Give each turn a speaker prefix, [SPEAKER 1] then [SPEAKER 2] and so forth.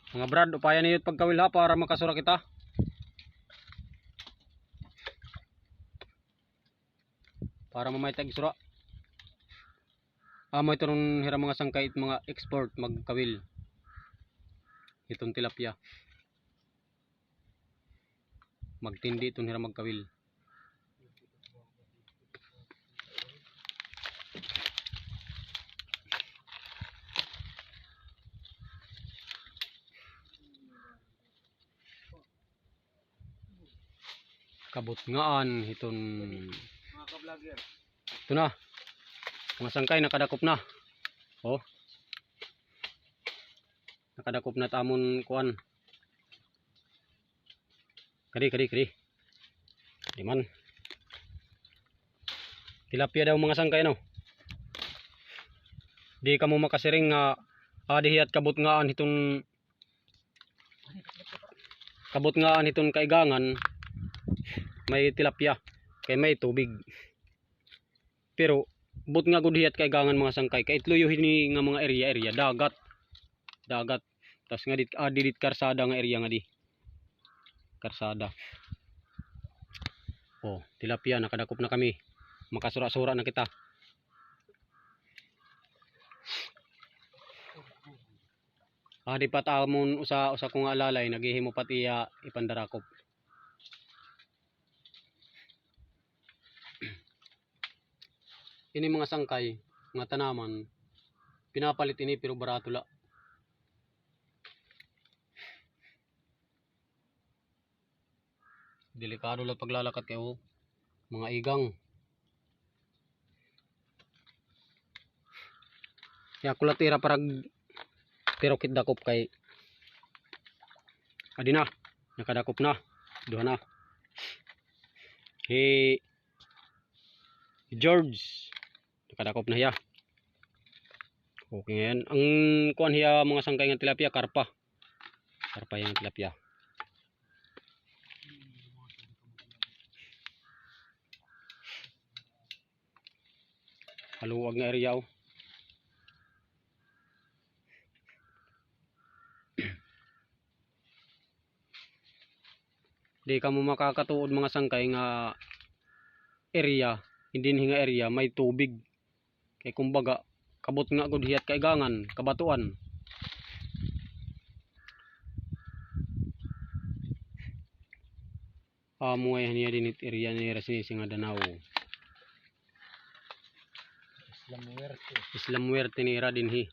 [SPEAKER 1] Mga brad, upayan niyo pagkawil ha para makasura kita. Para mamay tag sura. Mo ito nung hiram mga sangkay at mga export magkawil. Itong tilapia. Magtindi itong hiram magkawil. Kabot ngaan iton
[SPEAKER 2] Mga ka-vlogger.
[SPEAKER 1] ito na mga sangkay nakadakop na. Oh, nakadakop na tamon kuan. Kadi diman tilapia daw mga sangkay no. Di ka mo makasiring nga adihiyat kabot ngaan iton kaigangan may tilapia kay may tubig. Pero but nga gudhiyat kaigangan mga sangkay kay itluyuhin ni nga mga area dagat tas nga dit karsada nga area nga di karsada. Oh, tilapia nakadakop na kami, makasura-sura na kita. Di pa tamon usa ko nga alalay naghihimo pati ipandarakop. Ini mga sangkay, mga tanaman, pinapalit ini pero barato la. Delikado lang paglalakat kayo, mga igang. Ya kulatira parag tirokit dakop kay adi na, nakadakop na, duha na. George nakadakop na hiya. Okay ngayon. Ang kuan hiya mga sangkay ng tilapia, karpa yung tilapia. Haluwag nga area oh. Di ka mo makakatuod mga sangkay nga area, hindi nga area may tubig. Kay kumbaga kabot nga gud hiyat kaigangan, kabatuan. Mo ay niya dinit area ni Rasini nga Danao. Islam Muerte ni ra dinhi.